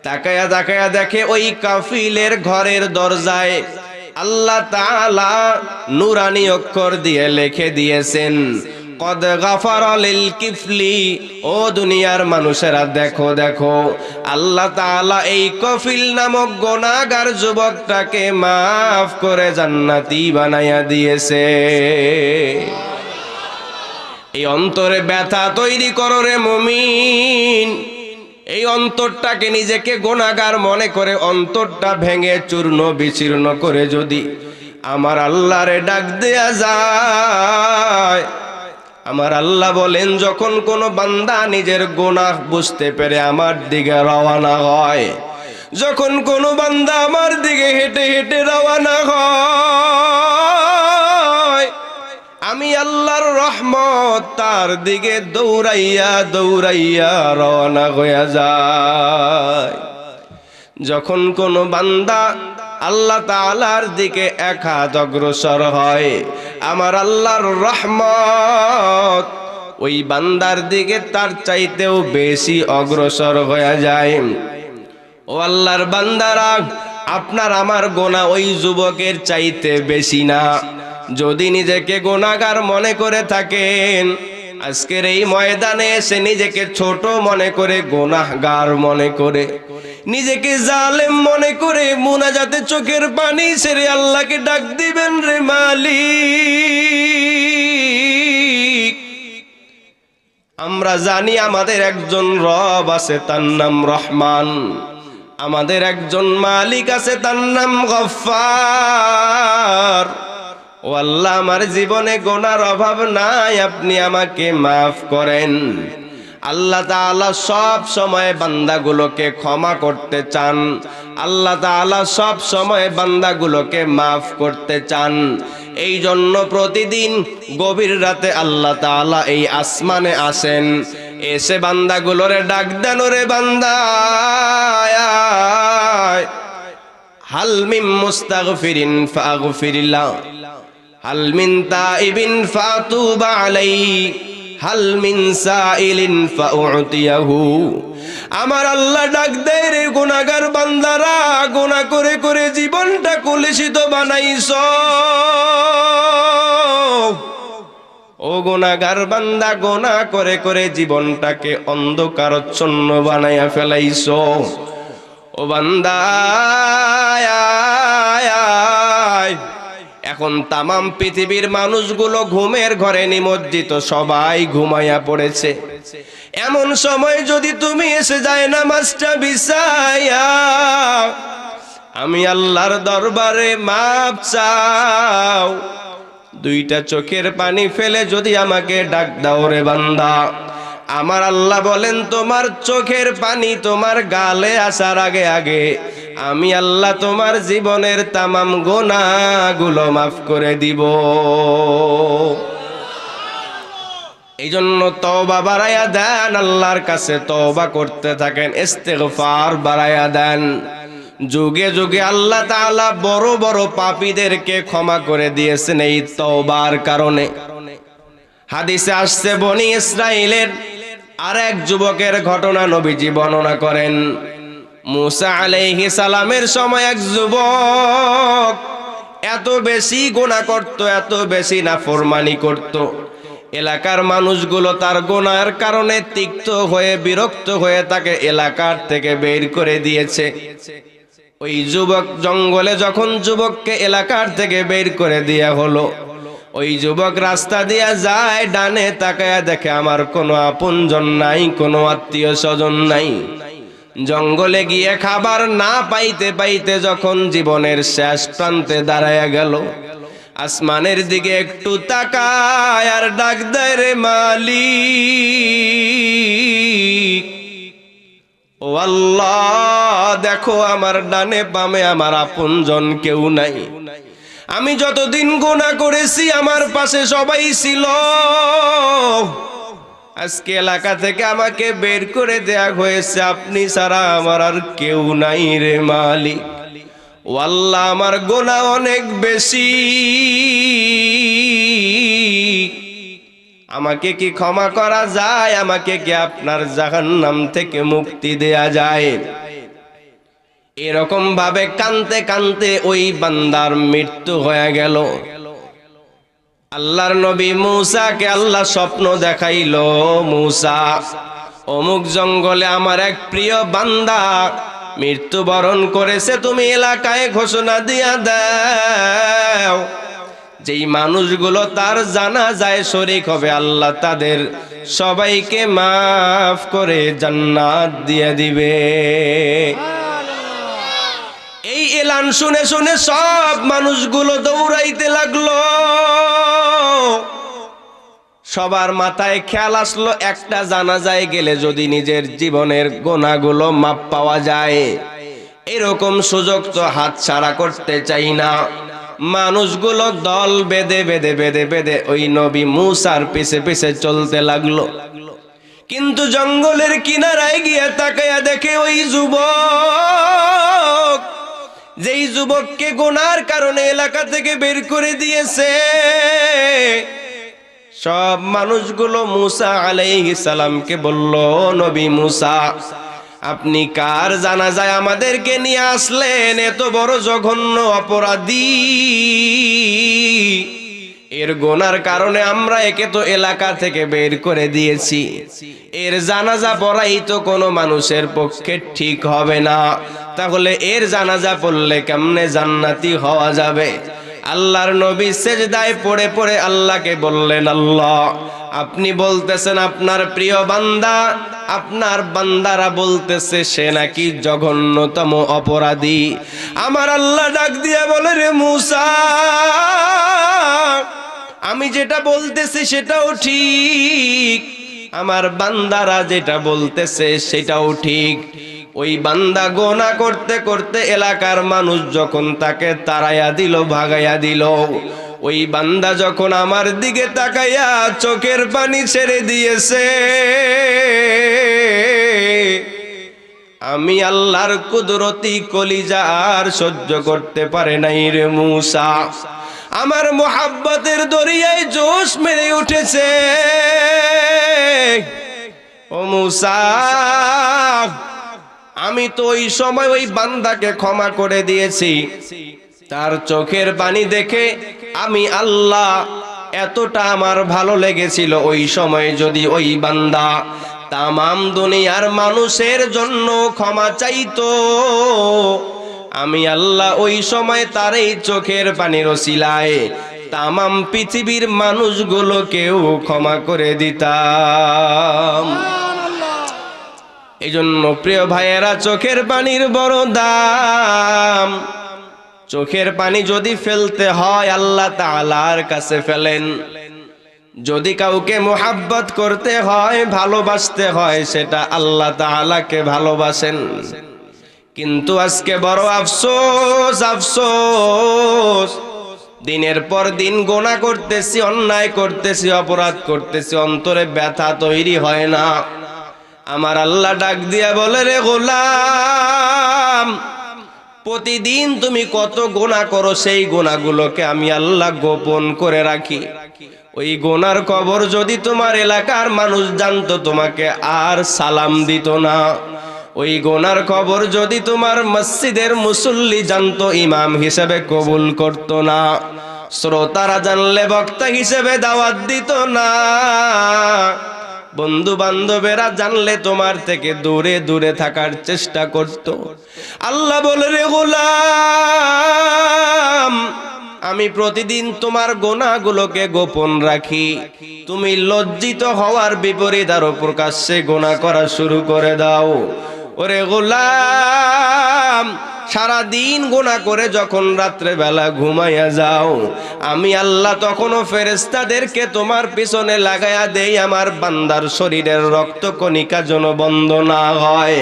তাকায়া তাকায়া দেখে ওই কাফিলের ঘরের দরজায় আল্লাহ তাআলা নূরানি অক্ষর দিয়ে লিখে দিয়েছেন, কদ গাফারা লিল কিফলি। ও দুনিয়ার মানুষেরা দেখো দেখো, আল্লাহ তাআলা এই কফিল নামক গুনাহগার যুবকটাকে মাফ করে জান্নাতি বানায়া দিয়েছে। এই অন্তরে ব্যথা তৈরি করো রে মুমিন, এই অন্তরটাকে নিজেকে গুনাহগার মনে করে অন্তরটা ভেঙে চূর্ণ বিচূর্ণ করে যদি আমার আল্লাহরে ডাক দেয়া যায়, আমার আল্লাহ বলেন, যখন কোন বান্দা নিজের গুনাহ বুঝতে পেরে আমার দিকে রওনা হয়, যখন কোন বান্দা আমার দিকে হেঁটে হেঁটে রওনা হয়, আমি আল্লাহর রহমত তার দিকে দৌড়াইয়া দৌড়াইয়া রওনা হয়ে যায়। যখন কোন বান্দা আল্লাহ তাআলার দিকে এক হাত অগ্রসর হয়, আমার আল্লাহর রহমত ওই বান্দার দিকে তার চাইতেও বেশি অগ্রসর হয়ে যায়। ও আল্লাহর বান্দারা, আপনার আমার গুনাহ ওই যুবকের চাইতে বেশি না। যদি নিজেকে গুনাহগার মনে করে থাকেন, আজকের এই ময়দানে এসে নিজেকে ছোট মনে করে, গুনাহগার মনে করে, নিজেকে জালেম মনে করে মুনাজাতে চোখের পানি ছেড়ে আল্লাহকে ডাক দিবেন, রে মালিক, আমরা জানি আমাদের একজন রব আছে, তার নাম রহমান, আমাদের একজন মালিক আছে, তার নাম গফফার। ও আল্লাহ, আমার জীবনে গুনার অভাব নাই, আপনি আমাকে মাফ করেন। আল্লাহ তাআলা সব সময় বান্দাগুলোকে ক্ষমা করতে চান, আল্লাহ তাআলা সব সময় বান্দাগুলোকে মাফ করতে চান। এই জন্য প্রতিদিন গভীর রাতে আল্লাহ তাআলা এই আসমানে আসেন, এসে বান্দাগুলোরে ডাক দেন, রে বান্দা, হাল মিন মুস্তাগফিরিন ফাগফিরিল্লাহ, হাল মিন তাইবিন ফাতুবা আলাইহি, হাল মিন সাইলিন ফাউতিয়াহু। আমার আল্লাহ ডাক দেয়, রে গুনাহগার বান্দারা, গুনাহ করে করে জীবনটা কলুষিত বানাইছো। ও গুনাহগার বান্দা, গুনাহ করে করে জীবনটাকে অন্ধকারচ্ছন্ন বানাইয়া ফেলাইছো। ও বান্দা, এখন তামাম পৃথিবীর মানুষগুলো ঘুমের ঘরে নিমজ্জিত, সবাই ঘুমাইয়া পড়েছে। এমন সময় যদি তুমি এসে যায় নামাজটা বিছাইয়া আমি আল্লাহর দরবারে মাপ চাও, দুইটা চোখের পানি ফেলে যদি আমাকে ডাক দাও, রে বান্দা, আমার আল্লাহ বলেন, তোমার চোখের পানি তোমার গালে আসার আগে আগে আমি আল্লাহ তোমার জীবনের তামাম গুনাহগুলো মাফ করে দিব। এই জন্য তওবা বাড়ায়া দেন, আল্লাহর কাছে তওবা করতে থাকেন, ইস্তিগফার বাড়ায়া দেন। যুগে যুগে আল্লাহ তাআলা বড় বড় পাপীদেরকে ক্ষমা করে দিয়েছেন এই তওবার কারণে। হাদিসে আসছে বনি ইসরাইলের আর এক যুবকের ঘটনা নবীজি বর্ণনা করেন। মুসা আলাইহিস সালামের সময় এক যুবক এত বেশি গুনাহ করত, এত বেশি নাফরমানি করত, এলাকার মানুষগুলো তার গুনাহের কারণে তিক্ত হয়ে বিরক্ত হয়ে তাকে এলাকার থেকে বের করে দিয়েছে। ওই যুবক জঙ্গলে যখন যুবককে এলাকার থেকে বের করে দেয়া হলো, ওই যুবক রাস্তা দিয়া যায়, ডানে তাকায়া দেখে আমার কোনো আপনজন নাই, কোনো আত্মীয় স্বজন নাই। জঙ্গলে গিয়ে খাবার না পাইতে পাইতে যখন জীবনের শেষ প্রান্তে দাঁড়ায়া গেল, আসমানের দিকে একটু তাকায় আর ডাক দেয়, রে মালিক, ও আল্লাহ, দেখো আমার ডানে বামে আমার আপনজন কেউ নাই। আমি যতদিন গুনাহ করেছি আমার পাশে সবাই ছিল, আজকে এলাকা থেকে আমাকে বের করে দেয়া হয়েছে, আপনি ছাড়া আমার আর কেউ নাই রে মালিক। ও আল্লাহ, আমার গুনাহ অনেক বেশি, আমাকে কি ক্ষমা করা যায়? আমাকে কি আপনার জাহান্নাম থেকে মুক্তি দেয়া যায়? এরকম ভাবে কানতে কানতে ওই বান্দার মৃত্যু হয়ে গেল। আল্লাহর নবী মুসাকে আল্লাহ স্বপ্ন দেখাইলো, মুসা, অমুক জঙ্গলে আমার এক প্রিয় বান্দা মৃত্যুবরণ করেছে, তুমি এলাকায় ঘোষণা দিয়া দাও, যেই মানুষগুলো তার জানাজায় শরীক হবে আল্লাহ তাদের সবাইকে মাফ করে জান্নাত দিয়ে দিবে। এই এলান শুনে শুনে সব মানুষগুলো দৌড়াইতে লাগলো। সবার মাথায় খেয়াল আসলো, একটা জানাজায় গেলে যদি নিজের জীবনের গুনাহগুলো মাপ পাওয়া যায়, এরকম সুযোগ তো হাতছাড়া করতে চাই না। মানুষগুলো দল বেঁধে বেঁধে বেঁধে বেঁধে ওই নবী মুসার পিছে পিছে চলতে লাগলো। কিন্তু জঙ্গলের কিনারায় গিয়ে তাকায়া দেখে ওই যুবক, যেই যুবককে গুনার কারণে এলাকা থেকে বের করে দিয়েছে, সব মানুষগুলো মুসা আলাইহিস সালামকে বলল, নবী মুসা, আপনি কার জানাজায় আমাদেরকে নিয়ে আসলেন? এত বড় জঘন্য অপরাধী, এর গুনার কারণে আমরা একে তো এলাকা থেকে বের করে দিয়েছি, এর জানাজা পড়াই তো কোনো মানুষের পক্ষে ঠিক হবে না, তাহলে এর জানাজা পড়লে কেমনে জান্নাতি হওয়া যাবে? আল্লাহর নবী সেজদায় পড়ে পড়ে আল্লাহকে বললেন, আল্লাহ, আপনি বলতেছেন আপনার প্রিয় বান্দা, আপনার বান্দারা বলতেছে সে নাকি জঘন্যতম অপরাধী। আমার আল্লাহ ডাক দিয়া বলে, রে মুসা, আমি যেটা বলতেছি সেটাও ঠিক, আমার বান্দারা যেটা বলতেছে সেটাও ঠিক। ওই বান্দা গোনা করতে করতে এলাকার মানুষ যখন তাকে তাড়াইয়া দিল, ভাগাইয়া দিল, ওই বান্দা যখন আমার দিকে তাকাইয়া চোখের পানি ছেড়ে দিয়েছে, আমি আল্লাহর কুদরতি কলিজা আর সহ্য করতে পারে নাই রে মুসা। আমার মোহাব্বতের দরিয়ায় জোশ মেরে উঠেছে। ও মুসা, আমি তো ওই সময় ওই বান্দাকে ক্ষমা করে দিয়েছি, তার চোখের পানি দেখে আমি আল্লাহ এতটা আমার ভালো লেগেছিল, ওই সময় যদি ওই বান্দা তামাম দুনিয়ার মানুষের জন্য ক্ষমা চাইতো, আমি আল্লাহ ওই সময় তার এই চোখের পানির ওসিলায় তামাম পৃথিবীর মানুষগুলোকেও ক্ষমা করে দিতাম। এই জন্য প্রিয় ভাইয়েরা, চোখের পানির বড় দাম। চোখের পানি যদি ফেলতে হয় আল্লাহ তাআলার কাছে ফেলেন, যদি কাউকে মোহাব্বত করতে হয়, ভালোবাসতে হয়, সেটা আল্লাহ তাআলাকে ভালোবাসেন। কিন্তু আজকে বড় আফসোস, আফসোস, দিনের পর দিন গুনাহ করতেছি, অন্যায় করতেছি, অপরাধ করতেছি, অন্তরে ব্যথা তৈরি হয় না। আমার আল্লাহ ডাক দিয়া বলে, রে গোলাম, প্রতিদিন তুমি কত গুনাহ করো, সেই গুনাহগুলোকে আমি আল্লাহ গোপন করে রাখি। ওই গোনার কবর যদি তোমার এলাকার মানুষ জানতো, তোমাকে আর সালাম দিত না। ওই গোনার কবর যদি তোমার মসজিদের মুসল্লি জানতো, ইমাম হিসেবে কবুল করত না। শ্রোতারা জানলে বক্তা হিসেবে দাওয়াত দিত না। বন্ধু বান্ধবেরা জানলে তোমার থেকে দূরে দূরে থাকার চেষ্টা করত। আল্লাহ বলে, রে গোলাম, আমি প্রতিদিন তোমার গোনাগুলোকে গোপন রাখি। তুমি লজ্জিত হওয়ার বিপরীত আরো প্রকাশ্যে গোনা করা শুরু করে দাও। ওরে গোলাম, সারাদিন গোনা করে যখন রাত্রে বেলা ঘুমাইয়া যাও, আমি আল্লাহ তখনও ফেরেশতাদেরকে তোমার পিছনে লাগাইয়া দেই, আমার বান্দার শরীরের রক্ত কণিকা যেন বন্ধ না হয়,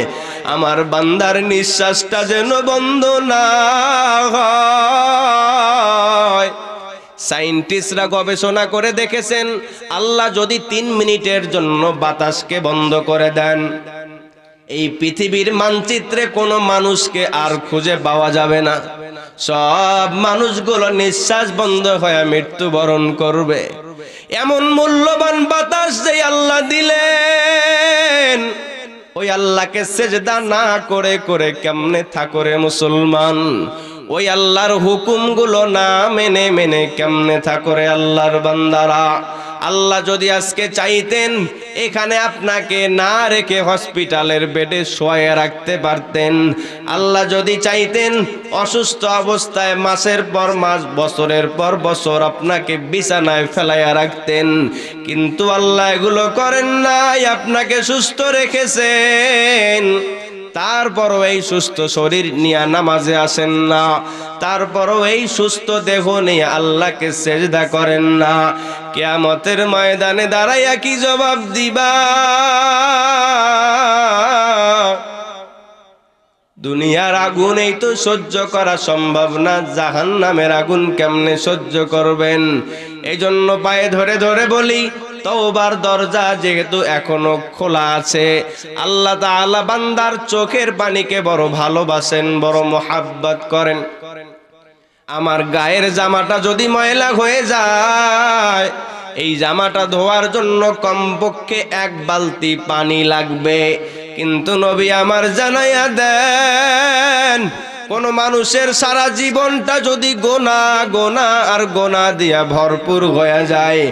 আমার বান্দার নিঃশ্বাসটা যেন বন্ধ না হয়। সায়েন্টিস্টরা গবেষণা করে দেখেছেন, আল্লাহ যদি 3 মিনিটের জন্য বাতাসকে বন্ধ করে দেন, এই পৃথিবীর মানচিত্রে কোনো মানুষকে আর খুঁজে পাওয়া যাবে না। সব মানুষগুলো নিঃশ্বাস বন্ধ হয়ে মৃত্যুবরণ করবে। এমন মূল্যবান বাতাস যে আল্লাহ দিলেন, ওই আল্লাহকে সেজদা না করে করে কেমনে থাকো রে মুসলমান? ওই আল্লাহর হুকুমগুলো না মেনে মেনে কেমনে থাকো রে আল্লাহর বান্দারা? আল্লাহ যদি আজকে চাইতেন, এখানে আপনাকে না রেখে হসপিটালের বেডে শোয়ে রাখতে পারতেন। আল্লাহ যদি চাইতেন, অসুস্থ অবস্থায় মাসের পর মাস, বছরের পর বছর আপনাকে বিছানায় ফেলাইয়া রাখতেন। কিন্তু আল্লাহ এগুলো করেন নাই, আপনাকে সুস্থ রেখেছেন। তারপরও এই সুস্থ শরীর নিয়ে নামাজে আসেন না, তারপরও এই সুস্থ দেহ নিয়ে আল্লাহকে সেজদা করেন না। কিয়ামতের ময়দানে দাঁড়াইয়া কি জবাব দিবা? দুনিয়ার আগুন এই তো সহ্য করা সম্ভব না, জাহান্নামের আগুন কেমনে সহ্য করবেন? এই জন্য পায়ে ধরে ধরে বলি, তওবার দরজা যেহেতু এখনো খোলা আছে, আল্লাহ তাআলা বান্দার চোখের পানিকে বড় ভালোবাসেন, বড় মোহাব্বত করেন। আমার গায়ের জামাটা যদি ময়লা হয়ে যায়, এই জামাটা ধোয়ার জন্য কমপক্ষে 1 বালতি পানি লাগবে। কিন্তু নবী আমার জানাইয়া দেন, কোন মানুষের সারা জীবনটা যদি গোনা গোনা আর গোনা দিয়া ভরপুর হয়ে যায়,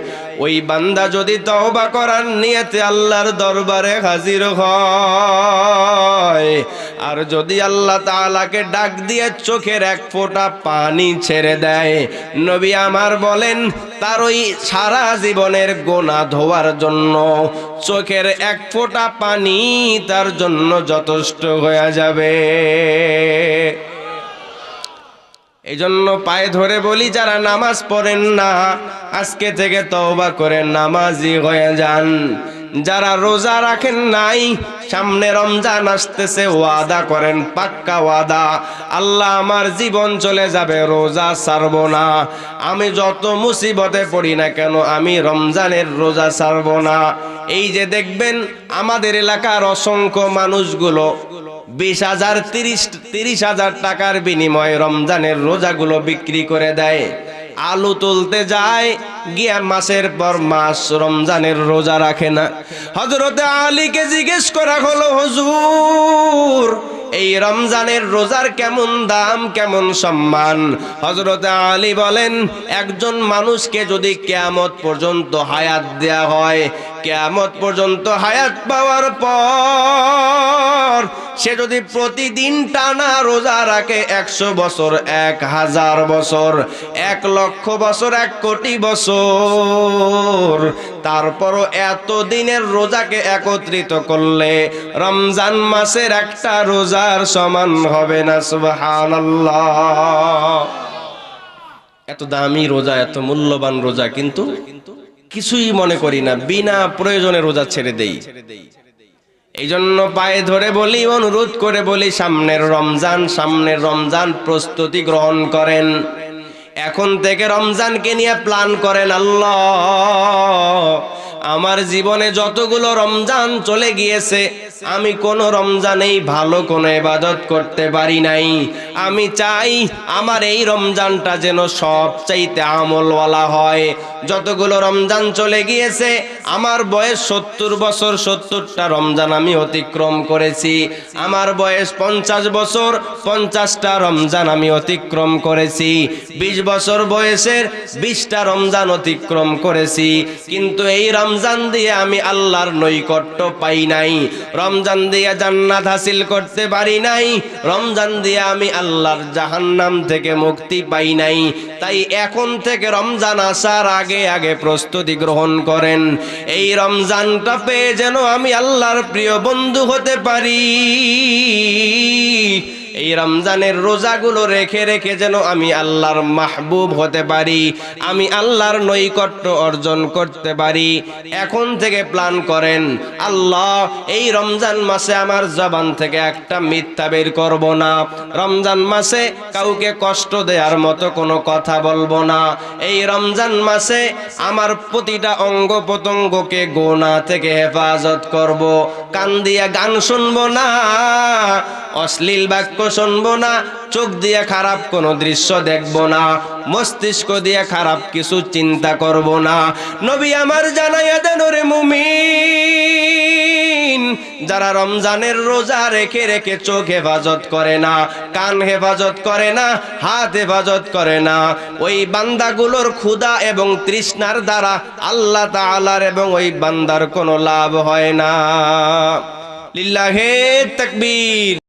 ওই বান্দা যদি তওবা করার নিয়তে আল্লাহর দরবারে হাজির হয়, আর যদি আল্লাহ তাআলাকে ডাক দিয়ে চোখের 1 ফোঁটা পানি ছেড়ে দেয়, নবী আমার বলেন, তার ওই সারা জীবনের গোনা ধোয়ার জন্য চোখের 1 ফোঁটা পানি তার জন্য যথেষ্ট হয়ে যাবে। এই জন্য পায়ে ধরে বলি, যারা নামাজ পড়েন না, আজকে থেকে তওবা করে নামাজি হয়ে যান। যারা রোজা রাখেন নাই, সামনে রমজান আসতেছে, ওয়াদা করেন, পাক্কা ওয়াদা, আল্লাহ আমার জীবন চলে যাবে, রোজা ছাড়ব না। আমি যত মুসিবতে পড়ি না কেন, আমি রমজানের রোজা ছাড়ব না। এই যে দেখবেন আমাদের এলাকার অসংখ্য মানুষগুলো 20,000 30,000 টাকার বিনিময়ে রমজানের রোজাগুলো বিক্রি করে দেয়। আলু তুলতে যায়, গিয়া মাসের পর মাস রমজানের রোজা রাখে না। হযরতে আলীকে জিজ্ঞেস করা হলো, হুজুর, এই রমজানের রোজার কেমন দাম, কেমন সম্মান? হযরতে আলী বলেন, একজন মানুষকে যদি কিয়ামত পর্যন্ত হায়াত দেয়া হয়, কিয়ামত পর্যন্ত হায়াত পাওয়ার পর সে যদি প্রতিদিন টানা রোজা রাখে 100 বছর, 1000 বছর, 1 লক্ষ বছর, 1 কোটি বছর, তারপরও এত দিনের রোজাকে একত্রিত করলে রমজান মাসের একটা রোজার সমান হবে না। সুবহানাল্লাহ। এত দামি রোজা, এত মূল্যবান রোজা, কিন্তু কিছুই মনে করি না, বিনা প্রয়োজনে রোজা ছেড়ে দেই। এই জন্য পায়ে ধরে বলি, অনুরোধ করে বলি, সামনের রমজান প্রস্তুতি গ্রহণ করেন। এখন থেকে রমজানকে নিয়ে প্ল্যান করেন, আল্লাহ আমার জীবনে যতগুলো রমজান চলে গিয়েছে, আমি কোন রমজানেই ভালো কোনো ইবাদত করতে পারি নাই। আমি চাই আমার এই রমজানটা যেন সবচাইতে আমলওয়ালা হয়। যতগুলো রমজান চলে গিয়েছে, আমার বয়স 70 বছর, 70টা রমজান আমি অতিক্রম করেছি। আমার বয়স 50 বছর, 50টা রমজান আমি অতিক্রম করেছি। 20 বছর বয়সের 20টা রমজান অতিক্রম করেছি। কিন্তু এই রমজান দিয়ে আমি আল্লাহর নৈকট্য পাই নাই, রমজান দিয়ে জান্নাত হাসিল করতে পারি নাই, রমজান দিয়ে আমি আল্লাহর জাহান্নাম থেকে মুক্তি পাই নাই। তাই এখন থেকে রমজান আসার আগে আগে প্রস্তুতি গ্রহণ করেন, এই রমজানটা পেয়ে যেন আমি আল্লাহর প্রিয় বন্ধু হতে পারি। এই রমজানের রোজাগুলো রেখে রেখে যেন আমি আল্লাহর মাহবুব হতে পারি, আমি আল্লাহর নৈকট্য অর্জন করতে পারি। এখন থেকে প্ল্যান করেন, আল্লাহ এই রমজান মাসে আমার জবান থেকে একটা মিথ্যা বের করব না, রমজান মাসে কাউকে কষ্ট দেওয়ার মতো কোনো কথা বলবো না, এই রমজান মাসে আমার প্রতিটা অঙ্গ প্রত্যঙ্গকে গুনাহ থেকে হেফাজত করব, কান দিয়ে গান শুনবো না, অশ্লীল বাক্য শুনবো না, চোখ দিয়ে খারাপ কোনো দৃশ্য দেখবো না, মস্তিষ্ক দিয়ে খারাপ কিছু চিন্তা করব না। নবী আমার জানাইয়া দেন ওরে মুমিন, যারা রমজানের রোজা রেখে রেখে চোখ হেফাজত করে না, কান হেফাজত করে না, হাত হেফাজত করে না, ওই বান্দাগুলোর ক্ষুধা এবং তৃষ্ণার দ্বারা আল্লাহ তাআলার এবং ওই বান্দার কোনো লাভ হয় না। লিল্লাহে তাকবীর।